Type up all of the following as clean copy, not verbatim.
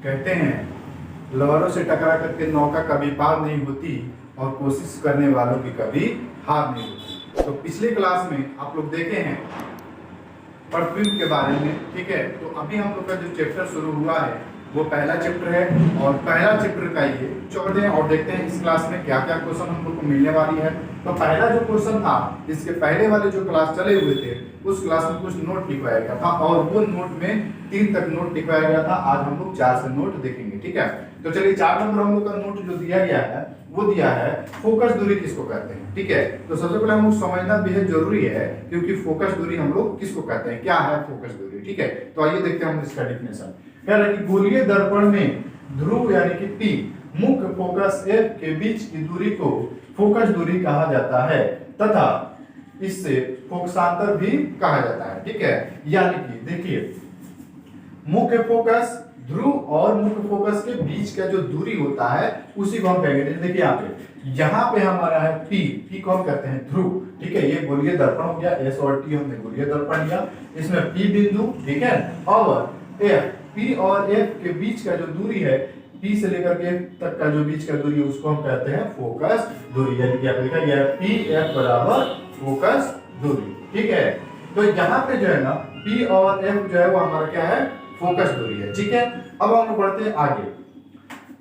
कहते हैं लहरों से टकरा करके नौका कभी पार नहीं होती और कोशिश करने वालों की कभी हार नहीं होती। तो पिछले क्लास में आप लोग देखे हैं परफ्यूम के बारे में, ठीक है। तो अभी हम लोग का जो चैप्टर शुरू हुआ है वो पहला चैप्टर है और पहला चैप्टर का ये छोड़ दें और देखते हैं इस क्लास में क्या क्या क्वेश्चन हम लोग को मिलने वाली है। तो पहला जो क्वेश्चन था, इसके पहले वाले जो क्लास चले हुए थे उस क्लास में कुछ नोट लिखवाया गया था और वो नोट में 3 तक नोट लिखवाया गया था। आज हम लोग 4 से नोट देखेंगे, ठीक है। तो चलिए 4 नंबर हम लोग का नोट जो दिया गया है वो दिया है फोकस दूरी किसको कहते हैं, ठीक है। तो सबसे पहले हम लोग समझना बेहद जरूरी है क्योंकि फोकस दूरी हम लोग किसको कहते हैं, क्या है फोकस दूरी, ठीक है। तो आइए देखते हैं हम इसका डेफिनेशन। कह रहा है कि गोलीय दर्पण में ध्रुव यानी कि P मुख्य फोकस F के बीच की दूरी को फोकस दूरी कहा जाता है तथा इससे फोकसांतर भी कहा जाता है, ठीक है। यानी कि देखिए मुख्य फोकस ध्रुव और मुख्य फोकस के बीच का जो दूरी होता है उसी को हम कहेंगे। देखिए यहाँ पे हमारा है P को हम कहते हैं ध्रुव, ठीक है। ये गोलीय दर्पण हो गया, S और T हमने गोलीय दर्पण लिया, इसमें P बिंदु, ठीक है। और F, P और F के बीच का जो दूरी है, P से लेकर के F तक का जो बीच का दूरी है उसको हम कहते हैं फोकस दूरी। यानी कि आपने लिखा गया है PF बराबर फोकस दूरी, ठीक है। तो यहाँ पे जो है ना P और F जो है वो हमारा क्या है, फोकस दूरी है, ठीक है। अब हम लोग बढ़ते हैं आगे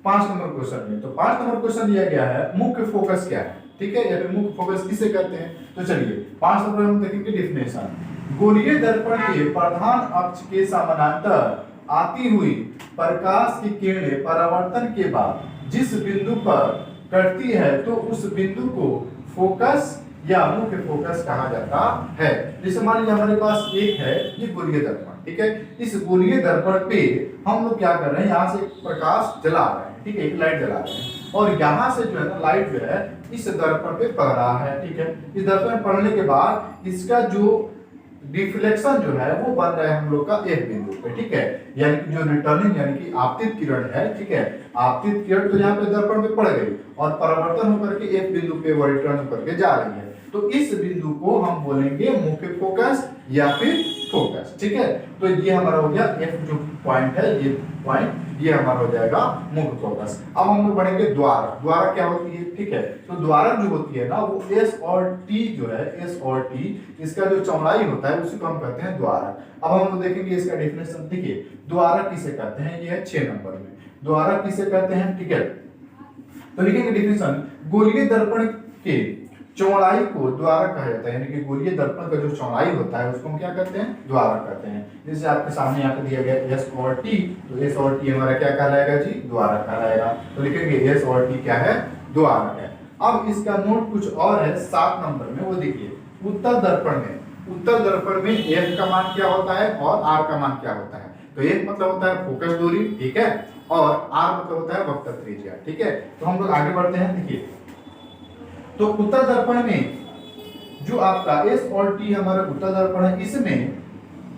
5 नंबर क्वेश्चन में। तो 5 नंबर क्वेश्चन दिया गया है मुख्य फोकस क्या है, ठीक है, या फिर मुख्य फोकस किसे कहते हैं। तो चलिए 5 नंबर हम देखेंगे डेफिनेशन। गोलीय दर्पण के प्रधान अक्ष के समानांतर आती हुई प्रकाश की किरणें परावर्तन के बाद जिस बिंदु पर करती है तो उस बिंदु को फोकस या मुख्य फोकस कहा जाता है। जैसे मान लीजिए हमारे पास एक है ये गोलीय दर्पण, ठीक है। इस गोलीय दर्पण पे हम लोग क्या कर रहे हैं, यहाँ से प्रकाश जला रहे हैं, ठीक है, एक लाइट जला रहे हैं और यहाँ से जो है ना लाइट जो है इस दर्पण पे पड़ रहा है, ठीक है। इस दर्पण पे पड़ने के बाद इसका जो डिफ्लेक्शन जो है वो बन रहा है हम लोग का एक बिंदु पे, ठीक है। यानी कि जो रिटर्निंग यानी कि आपतित किरण है, ठीक है, आपतित किरण तो यहाँ पे दर्पण पे पड़ गई और परावर्तन होकर के एक बिंदु पे वो रिटर्न होकर के जा रही है। तो इस बिंदु को हम बोलेंगे मुख्य फोकस या फिर फोकस, ठीक है। तो ये हमारा हो गया F जो पॉइंट है, ये पॉइंट ये हमारा हो जाएगा मुख्य फोकस। अब हम लोग बढ़ेंगे द्वारा। द्वारा क्या होती है, ठीक है। तो द्वारा जो होती है ना वो S और T जो है, S और T इसका जो चौड़ाई होता है उसी को हम कहते हैं द्वारा। अब हम लोग देखेंगे इसका डेफिनेशन। देखिए द्वारा किसे कहते हैं, ये है 6 नंबर में। द्वारा किसे कहते हैं, ठीक है। तो लिखेंगे डेफिनेशन, गोलीय दर्पण के चौड़ाई को द्वारा कहा जाता है। यानी कि गोलीय दर्पण का जो चौड़ाई होता है उसको हम क्या कहते हैं, द्वारा कहते हैं। जैसे आपके सामने यहाँ पे दिया गया S और T, तो S और T हमारा क्या कहलाएगा जी, द्वारा कहलाएगा। तो लिखेंगे S और T क्या है, द्वारा है। अब इसका नोट कुछ और है 7 नंबर में, वो देखिए उत्तल दर्पण में। उत्तल दर्पण में F का मान क्या होता है और R का मान क्या होता है। तो F मतलब होता है फोकस दूरी, ठीक है, और R मतलब होता है वक्रता त्रिज्या, ठीक है। तो हम लोग आगे बढ़ते हैं। देखिए तो उत्तल दर्पण में जो आपका S और T हमारा उत्तल दर्पण है, इसमें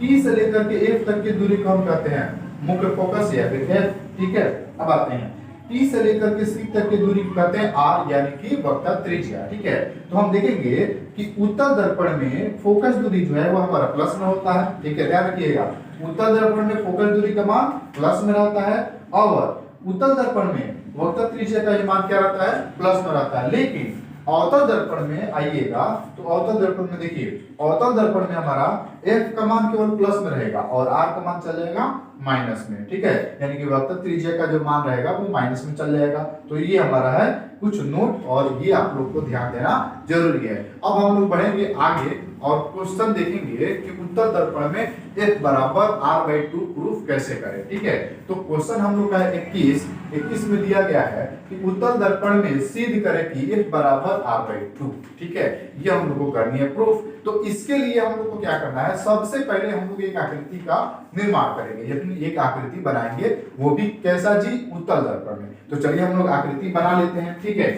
P से लेकर के F तक की दूरी को हम कहते हैं मुख्य फोकस या फिर F, ठीक है। अब आते हैं P से लेकर के C तक की दूरी को कहते हैं R यानी कि वक्रता त्रिज्या, ठीक है। तो हम देखेंगे कि उत्तल दर्पण में फोकस दूरी जो है वो हमारा प्लस में होता है, ठीक है, ध्यान रखिएगा। उत्तल दर्पण में फोकस दूरी का मान प्लस में रहता है और उत्तल दर्पण में वक्रता त्रिज्या का मान क्या रहता है, प्लस में रहता है। लेकिन अवतल दर्पण में आइएगा तो अवतल दर्पण में देखिए अवतल दर्पण में हमारा F का मान केवल प्लस में रहेगा और R का मान चल जाएगा माइनस में, ठीक है। यानी कि वक्रता त्रिज्या का जो मान रहेगा वो माइनस में चल जाएगा। तो ये हमारा है कुछ नोट और ये आप लोग को ध्यान देना जरूरी है। अब हम लोग बढ़ेंगे आगे और क्वेश्चन देखेंगे कि उत्तल दर्पण में F बराबर R/2 प्रूफ कैसे करें, ठीक है। तो क्वेश्चन हम लोग का है 21 में दिया गया है कि उत्तल दर्पण में सिद्ध करें कि F बराबर R/2, ठीक है। ये हम लोग को करनी है प्रूफ। तो इसके लिए हम लोग को क्या करना है, सबसे पहले हम लोग एक आकृति का निर्माण करेंगे, यानी एक आकृति बनाएंगे, वो भी कैसा जी, उत्तल दर्पण में। तो चलिए हम लोग आकृति बना लेते हैं, ठीक है।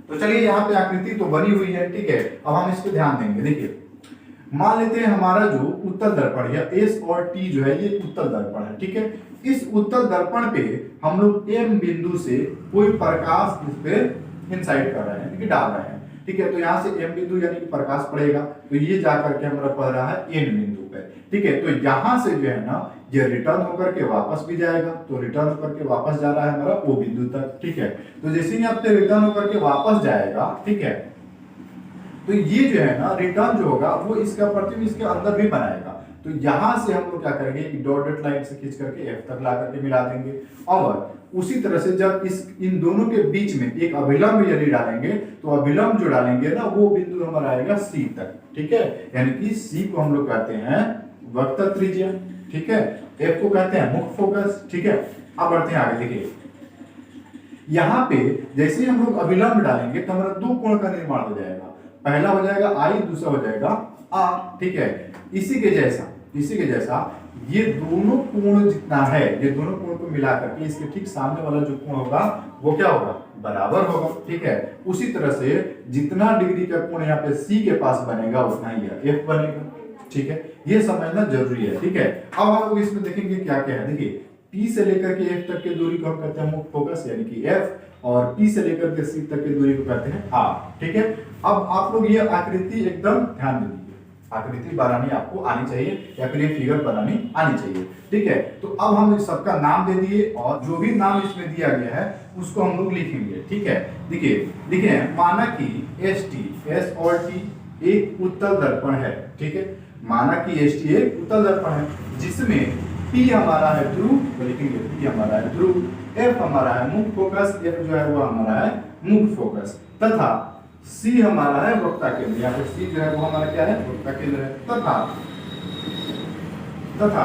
तो चलिए यहाँ पे आकृति तो बनी हुई है, ठीक है। अब हम इस पे ध्यान देंगे। देखिए मान लेते हैं हमारा जो उत्तल दर्पण या S और T जो है ये उत्तल दर्पण है, ठीक है। इस उत्तल दर्पण पे हम लोग M बिंदु से कोई प्रकाश इस पे इंसाइड कर रहे हैं, डाल रहे हैं। ठीक है। तो यहाँ से m बिंदु यानी कि प्रकाश पड़ेगा, तो ये जाकर के हमारा पड़ रहा है n बिंदु पे, ठीक है। तो यहाँ से जो है ना ये रिटर्न होकर के वापस भी जाएगा, तो रिटर्न होकर के वापस जा रहा है हमारा O बिंदु तक, ठीक है। तो जैसे ही आपसे रिटर्न होकर के वापस जाएगा, ठीक है, तो ये जो है ना रिटर्न जो होगा वो इसका प्रतिबिंब इसके अंदर भी बनाएगा। तो यहां से हम लोग क्या करेंगे कि डॉट डॉट लाइन से खींच करके F तक ला करके मिला देंगे, और उसी तरह से जब इन दोनों के बीच में एक अभिलंब यदि डालेंगे तो अभिलंब जो डालेंगे ना वो बिंदु हमारा आएगा C तक, ठीक है। यानी कि C को हम लोग कहते हैं वक्रता त्रिज्या, ठीक है। F को कहते हैं मुख्य फोकस, ठीक है। अब बढ़ते हैं आगे, देखिए यहाँ पे जैसे ही हम लोग अभिलंब डालेंगे तो हमारा दो कोण का निर्माण हो जाएगा, पहला हो जाएगा I, दूसरा हो जाएगा A, ठीक है। इसी के जैसा ये दोनों कोण जितना है, ये दोनों कोण को मिला करके इसके ठीक सामने वाला जो कोण होगा वो क्या होगा, बराबर होगा, ठीक है। उसी तरह से जितना डिग्री का कोण यहाँ पे C के पास बनेगा उतना ही F बनेगा, ठीक है। ये समझना जरूरी है, ठीक है। अब हम लोग इसमें देखेंगे क्या क्या है, देखिए P से लेकर के F तक की दूरी को हम कहते हैं मुख्य फोकस यानी कि F, और P से लेकर के C तक की दूरी को कहते हैं R, ठीक है। अब आप लोग ये आकृति एकदम ध्यान दीजिए, आकृति बनानी आपको आनी चाहिए या फिर ये फिगर बनानी आनी चाहिए, ठीक है। तो अब हम सबका नाम दे दिए और जो भी नाम इसमें दिया गया है उसको हम लोग लिखेंगे, ठीक है। देखिए माना कि S और T एक उत्तल दर्पण है, ठीक है। माना कि ST एक उत्तल दर्पण है जिसमें P हमारा है ध्रुव, तो लिखेंगे P हमारा है ध्रुव, F हमारा है मुख्य फोकस, F जो है वो हमारा है मुख्य फोकस, तथा C हमारा है वक्रता केंद्र, या फिर C जो है वो हमारा क्या है, वक्रता केंद्र है, तथा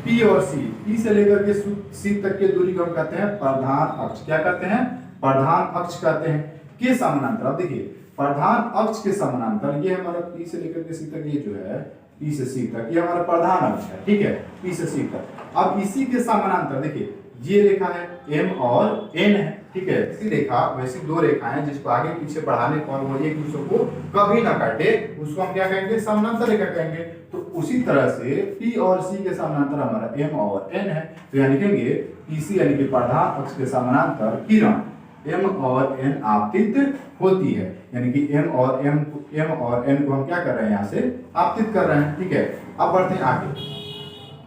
P और P से लेकर के C तक की दूरी को हम कहते हैं प्रधान अक्ष, क्या कहते हैं, प्रधान अक्ष कहते हैं, के समानांतर। अब देखिए प्रधान अक्ष के समानांतर ये हमारा P से लेकर के C तक, ये जो है P से C तक ये हमारा प्रधान अक्ष है, ठीक है, P से C तक। अब इसी के समानांतर देखिए ये रेखा है M और N है, ठीक है। इसी रेखा वैसी दो रेखाएं जिसको आगे पीछे बढ़ाने पर वो एक दूसरे को कभी ना काटे उसको हम क्या कहेंगे, समानांतर रेखा कहेंगे। तो उसी तरह से P और C के समानांतर हमारा M और N है, तो यहाँ लिखेंगे PC यानी कि प्रधान अक्ष के समानांतर किरण M और N आपतित होती है, यानी कि M और N को हम क्या कर रहे हैं, यहाँ से आपतित कर रहे हैं, ठीक है। अब बढ़ते हैं आगे,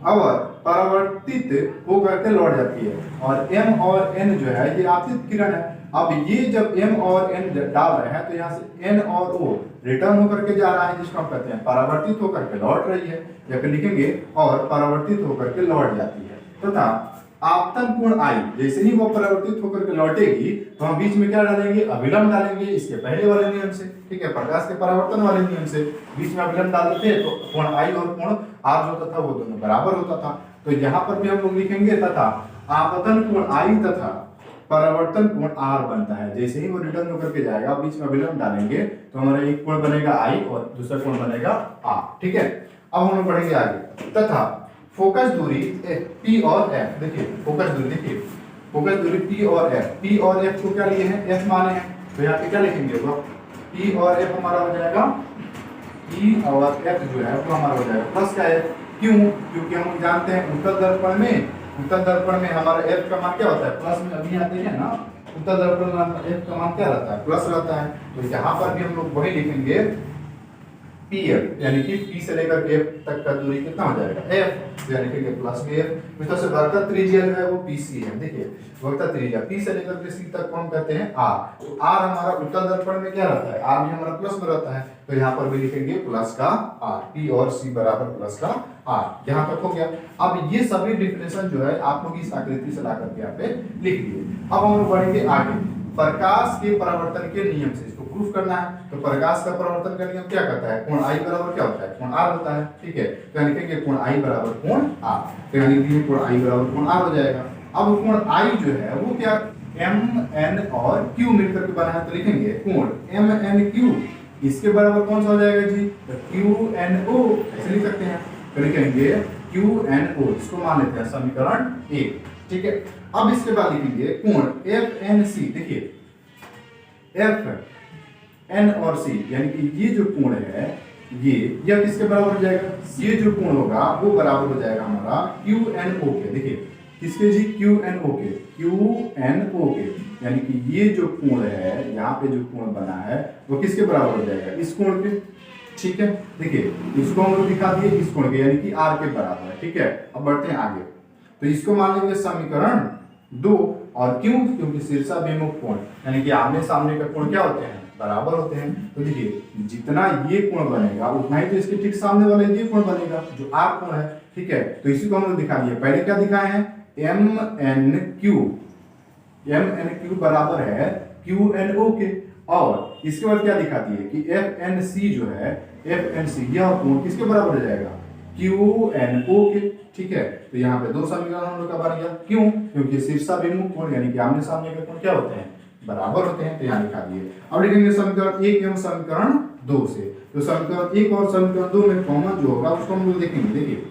अब परावर्तित होकर के लौट जाती है, और M और N जो है ये आपतित किरण है। अब ये जब M और N डाल रहे हैं तो यहाँ से N और O रिटर्न होकर के जा रहा है, जिसको हम कहते हैं परावर्तित होकर के लौट रही है, या फिर लिखेंगे और परावर्तित होकर के लौट जाती है, तथा आपतन कोण I, जैसे ही वो परावर्तित होकर के लौटेगी तो हम बीच में क्या डालेंगे, अभिलंब डालेंगे, इसके पहले वाले नियम से, ठीक है, प्रकाश के परावर्तन वाले नियम से बीच में अभिलंब डालते थे तो कोण I और कोण R जो होता था वो दोनों बराबर होता था। तो यहाँ पर भी हम लोग लिखेंगे तथा आपतन कोण I तथा परावर्तन कोण R बनता है। जैसे ही वो रिटर्न होकर के जाएगा बीच में अभिलंब डालेंगे तो हमारा एक कोण बनेगा I और दूसरा कोण बनेगा R, ठीक है। अब हम लोग बढ़ेंगे आगे, तथा फोकस दूरी P और F, देखिए फोकस दूरी, देखिए फोकस दूरी P और F, P और F को क्या लिए हैं, F माने हैं, तो यहाँ पे क्या लिखेंगे, वो P और F हमारा हो जाएगा, P और F जो है वो हमारा हो जाएगा प्लस क्या है, क्यों, क्योंकि हम जानते हैं उत्तल दर्पण में हमारा F का मान क्या होता है, प्लस में अभी आते हैं ना, उत्तल दर्पण में F का मान क्या रहता है, प्लस रहता है। तो यहाँ पर भी हम लोग वही लिखेंगे PF, यानी कि P से लेकर F तक का दूरी कितना हो जाएगा, F, यानी कि प्लस में F, इस तरह से वक्रता त्रिज्या जो है वो PC है। देखिए वक्रता त्रिज्या P से लेकर के C तक को हम कहते हैं R, तो R हमारा उत्तल दर्पण में क्या रहता है, R भी हमारा प्लस में रहता है, तो यहाँ पर भी लिखेंगे प्लस का R, P और C बराबर प्लस का R, यहाँ तक हो गया। अब ये सभी डिफिनेशन जो है आप लोग इस आकृति से ला करके यहाँ पे लिख लिए। अब हम लोग बढ़ेंगे आगे, प्रकाश के परावर्तन के नियम से इसको प्रूफ करना है। तो प्रकाश का परावर्तन का नियम क्या कहता है, कोण I बराबर क्या होता है, कोण R होता है, ठीक है। तो यानी लिखेंगे कोण I बराबर कोण R, तो यानी कि कोण I बराबर कोण R हो जाएगा। अब कोण I जो है वो क्या M N और Q मिलकर के बना है, तो लिखेंगे कोण M N Q, इसके बराबर कौन सा हो जाएगा जी, तो Q N O, ऐसे लिख सकते हैं, तो लिखेंगे Q N O, इसको मान लेते हैं समीकरण 1, ठीक है। अब इसके बाद लिखेंगे कोण F N C, देखिए F N और C, यानी कि ये जो कोण है ये किसके बराबर हो जाएगा, ये जो कोण होगा वो बराबर हो जाएगा हमारा Q N O के। देखिए किसके जी, क्यू एन ओ के, क्यू एन ओ के, यानी कि ये जो कोण है, यहाँ पे जो कोण बना है वो किसके बराबर हो जाएगा, इस कोण के। ठीक है, देखिए इसको हम लोग दिखा दिए इस कोण के, यानी कि आर के बराबर है। ठीक है, अब बढ़ते हैं आगे। तो इसको मान लेंगे समीकरण 2, और क्यों, क्योंकि शीर्षाभिमुख कोण यानी कि आमने सामने का कोण क्या होते हैं, बराबर होते हैं। तो देखिए जितना ये कोण बनेगा उतना ही तो इसके ठीक सामने वाला ये कोण बनेगा जो आर कोण है। ठीक है, तो इसी को हम लोग दिखा दिए। पहले क्या दिखाए हैं, एम एन क्यू बराबर है क्यू एन ओ के, और इसके बाद क्या दिखा दिए कि एफ एन सी जो है, एफ एन सी यह कोण किसके बराबर हो जाएगा, क्यू एन ओ के। ठीक है, तो यहाँ पे दो समीकरण हम लोग का बन गया। क्यों, क्योंकि शीर्षाभिमुख कोण यानी कि आमने सामने के कोण क्या होते हैं, बराबर होते हैं। तो यहाँ दिखा दिए। अब लिखेंगे समीकरण 1 एवं समीकरण 2 से। तो समीकरण 1 और समीकरण 2 में कॉमन जो होगा उसको हम लोग देखेंगे। देखिए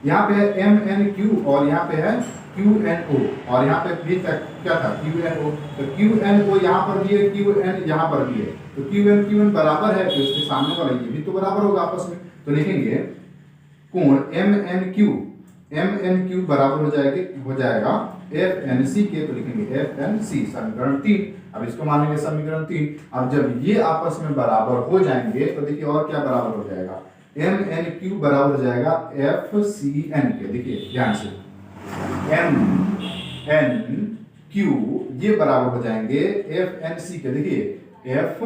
यहाँ पे है एम एन क्यू और यहाँ पे है क्यू एन ओ, और यहाँ पे भी क्या था, क्यू एन ओ। तो क्यू एन ओ यहाँ पर भी है, क्यू एन यहाँ पर भी है। तो क्यू एन बराबर है, तो इसके सामने वाला ये भी तो बराबर होगा आपस में। तो लिखेंगे कोण एम एन क्यू बराबर हो जाएगा एफ एन सी के। तो लिखेंगे एफ एन सी, समीकरण 3। अब इसको मान लेंगे समीकरण 3। अब जब ये आपस में बराबर हो जाएंगे तो देखिए और क्या बराबर हो जाएगा, एम एन क्यू बराबर हो जाएगा एफ सी एन के। देखिए ध्यान से, एम एन क्यू ये बराबर हो जाएंगे एफ एन सी के। देखिए एफ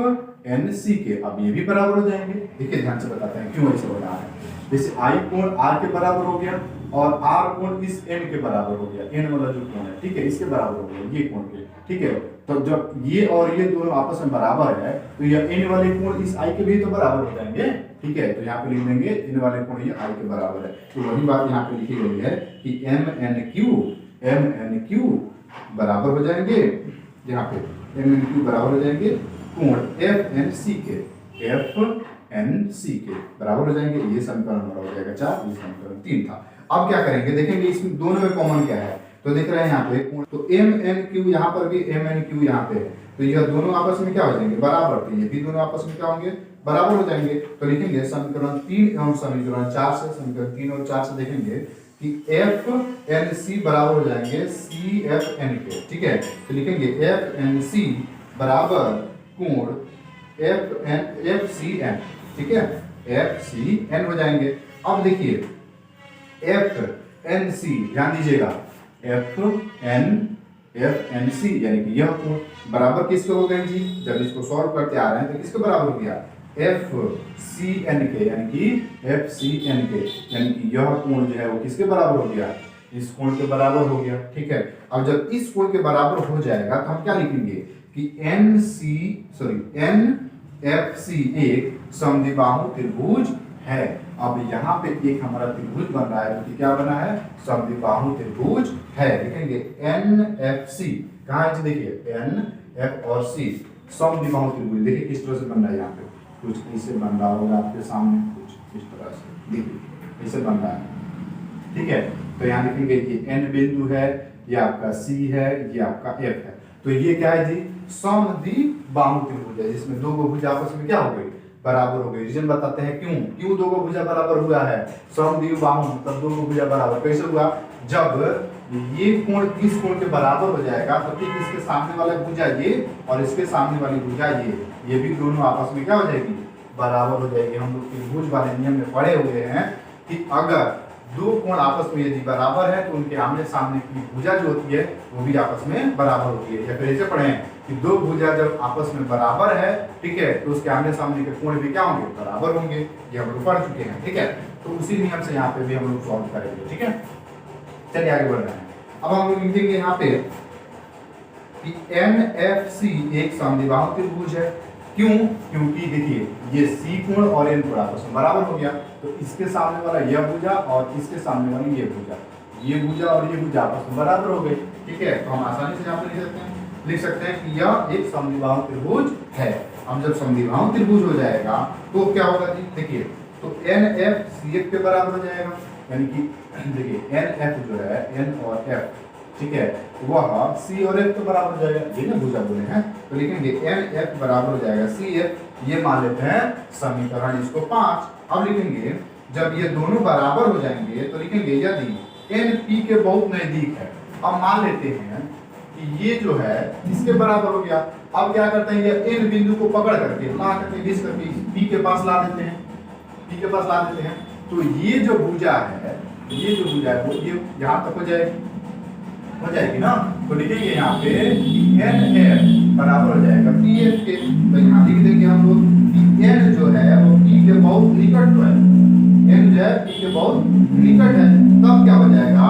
एन सी के, अब ये भी बराबर हो जाएंगे। देखिए ध्यान से बताते हैं क्यों ऐसे हो रहा है। जैसे आई कोण आर के बराबर हो गया और आर कोण इस एन के बराबर हो गया, एन वाला जो कोण है, ठीक है, इसके बराबर हो गया ये कोण के। ठीक है, तो जब ये और ये दोनों आपस में बराबर है तो ये एन वाले कोण इस आई के भी तो बराबर हो जाएंगे। ठीक है, तो यहाँ पे लिख देंगे इन वाले कोण ये आई के बराबर है। तो वही बात यहाँ पे लिखी गई है कि एम एन क्यू बराबर हो जाएंगे, यहाँ पे एम एन क्यू बराबर हो जाएंगे कोण एफ एन सी के, एफ एन सी के बराबर हो जाएंगे। ये समीकरण हमारा हो जाएगा 4, ये समीकरण 3 था। अब क्या करेंगे, देखेंगे इसमें दोनों में कॉमन क्या है। तो देख रहे हैं यहाँ पे, तो एम एन क्यू यहाँ पर भी एम एन क्यू यहाँ पे है, तो यह दोनों आपस में क्या हो जाएंगे, बराबर। तो ये भी दोनों आपस में क्या होंगे, बराबर हो जाएंगे। तो लिखेंगे समीकरण 3 एवं समीकरण 4 से, समीकरण 3 और 4 से देखेंगे कि एफ एन सी बराबर हो जाएंगे सी एफ एन के। ठीक है, तो लिखेंगे एफ एन सी बराबर कोण एफ सी एन। ठीक है, एफ सी एन हो जाएंगे। अब देखिए एफ एन सी, ध्यान दीजिएगा, एफ एन सी यानी कि यह कोण बराबर किसके हो गए जी, जब इसको सॉल्व करते आ रहे हैं तो किसके बराबर हो गया, एफ सी एन के, यानी कि एफ सी एन के, यानी कि यह कोण जो है वो किसके बराबर हो गया, इस कोण के बराबर हो गया। ठीक है, अब जब इस कोण के बराबर हो जाएगा तो हम क्या लिखेंगे कि एन एफ सी एक समद्विबाहु त्रिभुज है। अब यहाँ पे एक हमारा त्रिभुज बन रहा है, तो क्या बना है, समद्विबाहु त्रिभुज है। लिखेंगे एन एफ सी, कहाँ है जी, देखिए एन एफ और सी समद्विबाहु त्रिभुज। देखिए किस तरह से बन रहा है, यहाँ पे कुछ ऐसे बन रहा होगा आपके सामने, कुछ इस तरह से देखिए ऐसे बन रहा है। ठीक है, तो यहाँ लिखेंगे ये एन बिंदु है, ये आपका सी है, ये आपका एफ है। तो ये क्या है जी, समद्विबाहु त्रिभुज है जिसमें दो भुजा आपस में क्या हो गई, बराबर हो गई। रीजन बताते हैं क्यों दो भुजा बराबर हुआ है, समद्विबाहु मतलब दो भुजा बराबर कैसे हुआ, जब ये कोण इस कोण के बराबर हो जाएगा तो ठीक इसके सामने वाला भुजा ये और इसके सामने वाली भुजा ये भी दोनों आपस में क्या हो जाएगी, बराबर हो जाएगी। हम लोग त्रिभुज वाले नियम में पढ़े हुए हैं कि अगर दो कोण आपस में यदि बराबर है तो उनके आमने सामने की भुजा जो होती है वो भी आपस में बराबर होती है। या फिर ऐसे पढ़े हैं कि दो भुजा जब आपस में बराबर है, ठीक है, तो उसके आमने सामने के कोण भी क्या होंगे, बराबर होंगे। ये हम लोग पढ़ चुके हैं। ठीक है, तो उसी नियम से यहाँ पे भी हम लोग सॉल्व करेंगे। ठीक है, चलिए आगे बढ़ रहे हैं। अब हम लोग लिखेंगे यहाँ पे कि एन एफ सी एक समद्विबाहु त्रिभुज है। क्यों, क्योंकि देखिए ये सी कोण और एन कोण आपस में बराबर हो गया, तो इसके सामने वाला यह भुजा और इसके सामने वाली ये भुजा और ये भुजा आपस में बराबर हो गई। ठीक है, तो हम आसानी से यहाँ पे लिख सकते हैं कि यह एक समद्विबाहु त्रिभुज है। अब जब समद्विबाहु त्रिभुज हो जाएगा तो क्या होगा जी, देखिए तो एन एफ सी एफ के बराबर हो जाएगा, यानी कि देखिए एन एफ जो है, एन और एफ, ठीक है, वह सी और एफ के बराबर हो जाएगा। ये ना भुजा बोले हैं, तो लिखेंगे एन एफ बराबर हो जाएगा सी एफ, ये मान लेते हैं समीकरण इसको 5। अब लिखेंगे जब ये दोनों बराबर हो जाएंगे तो लिखेंगे यदि n p के बहुत नजदीक है। अब मान लेते हैं कि ये जो है इसके बराबर हो गया। अब क्या करते हैं, ये n बिंदु को पकड़ करके ला करके घिस करके p के पास ला देते हैं, p के पास ला देते हैं। तो ये जो भुजा है, ये जो भुजा है वो ये यहाँ तक हो जाएगी ना। तो लिखेंगे यहाँ पे n f बराबर हो जाएगा p f के। तो यहाँ लिख देंगे हम लोग कि n जो है वो p के बहुत निकट है, n जो है p के बहुत निकट है। तब क्या हो जाएगा,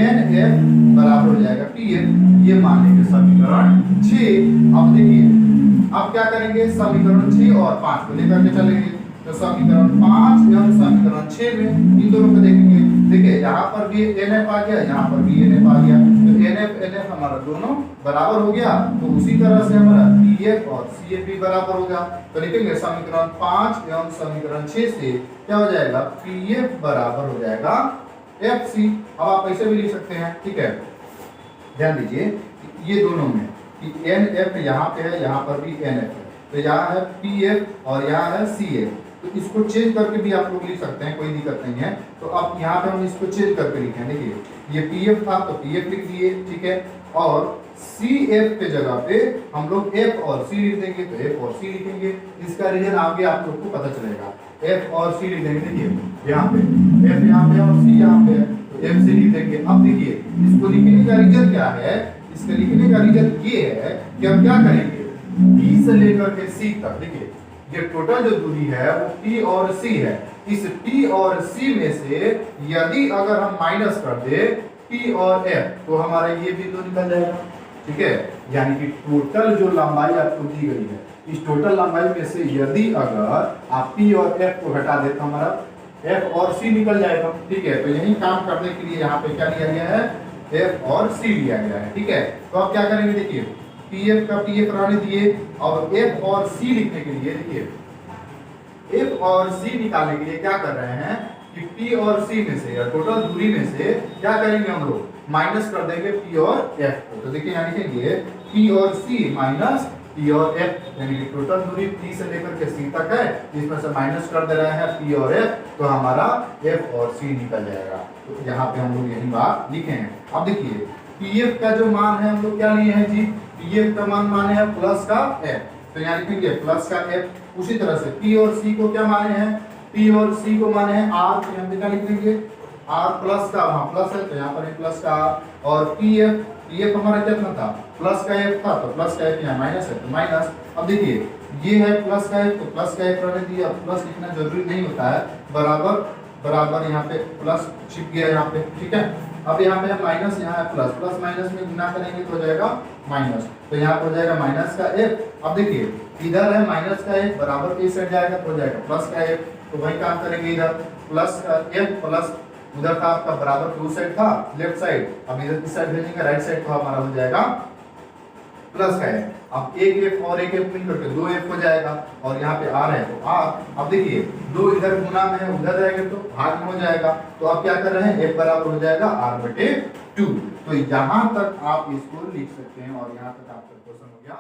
n f बराबर हो जाएगा p f। ये मान लेंगे समीकरण 6। अब देखिए अब क्या करेंगे, समीकरण 6 और 5 को लेकर के चलेंगे। तो समीकरण 5 एवं समीकरण 6 में इन दोनों को देखेंगे। देखिए यहाँ पर भी nf आ गया, यहाँ पर भी nf आ गया। तो nf हमारा दोनों बराबर हो गया। तो उसी तरह से हमारा pf और cf भी बराबर हो गया। तो लिखेंगे समीकरण 5 एवं समीकरण 6 से क्या हो जाएगा, pf बराबर हो जाएगा fc। अब आप ऐसे भी लिख सकते हैं, ठीक है। ध्यान दीजिए ये दोनों में कि nf यहाँ पे है, यहाँ पर भी nf है। तो यहाँ है pf और यहाँ है cf। तो इसको चेंज करके भी आप लोग लिख सकते हैं, कोई दिक्कत नहीं है। तो अब यहाँ पे हम इसको चेंज करके लिखें। देखिए ये pf था तो pf लिख दिए, ठीक है। और cf के जगह पे हम लोग f और c लिख देंगे, तो f और c लिखेंगे। इसका रीजन आगे आप लोग को पता चलेगा। f और c लिख देंगे। देखिए यहाँ पे f यहाँ पे और c यहाँ पे है, तो f से लिख देंगे। अब देखिए इसको लिखने का रीजन क्या है, इसके लिखने का रीजन ये है कि हम क्या करेंगे, b से लेकर के c तक। देखिए ये टोटल जो दूरी है वो p और c है। इस p और c में से यदि अगर हम माइनस कर दे p और f तो हमारा ये बिंदु निकल जाएगा, ठीक है। यानी कि टोटल जो लंबाई आपको दी गई है, इस टोटल लंबाई में से यदि अगर आप p और f को हटा दे तो हमारा f और c निकल जाएगा, ठीक है। तो यही काम करने के लिए यहाँ पे क्या लिया गया है, f और c लिया गया है, ठीक है। तो अब क्या करेंगे, देखिए pf का pf रहने दिए। अब f और c लिखने के लिए देखिए f और c निकालने के लिए क्या कर रहे हैं कि p और c में से या टोटल दूरी में से क्या करेंगे, हम लोग माइनस कर देंगे p और f को। तो देखिए यहाँ लिखेंगे p और c माइनस p और f, यानी कि टोटल दूरी p से लेकर के c तक है, जिसमें से माइनस कर दे रहे हैं p और f, तो हमारा f और c निकल जाएगा। तो यहाँ पे हम लोग यही बात लिखे हैं। अब देखिए pf का जो मान है हम लोग क्या लिए हैं जी, pf का मान माने हैं प्लस का f। तो यहाँ लिखेंगे प्लस का f। उसी तरह से p और c को क्या माने हैं, p और c को माने हैं r। तो यहाँ पे लिख देंगे r प्लस का, वहाँ प्लस है तो यहाँ पर प्लस का r। और pf हमारा कितना था, प्लस का f था, तो प्लस का f यहाँ माइनस है तो माइनस। अब देखिए ये है प्लस का f, तो प्लस का f रहने दिया। प्लस लिखना जरूरी नहीं होता है, बराबर बराबर यहाँ पे प्लस छिप गया यहाँ पे, ठीक है। अब यहाँ पे माइनस, यहाँ है प्लस, प्लस माइनस में गुना करेंगे तो हो जाएगा माइनस। तो यहाँ पर हो जाएगा माइनस का f। अब देखिए इधर है माइनस का f, बराबर के इस साइड जाएगा तो हो जाएगा प्लस का f। तो वही काम करेंगे, इधर प्लस का f प्लस उधर का आपका बराबर के उस साइड था लेफ्ट साइड, अब इधर इस साइड भेजेंगे राइट साइड, तो हमारा हो जाएगा प्लस का f। अब एक f और एक f मिलकर के 2f हो जाएगा, और यहाँ पे r है तो r। अब देखिए 2 इधर गुना में है, उधर जाएगा तो भाग में हो जाएगा। तो अब क्या कर रहे हैं, f बराबर हो जाएगा r/2। तो यहाँ तक आप इसको लिख सकते हैं और यहाँ तक आपका क्वेश्चन हो गया।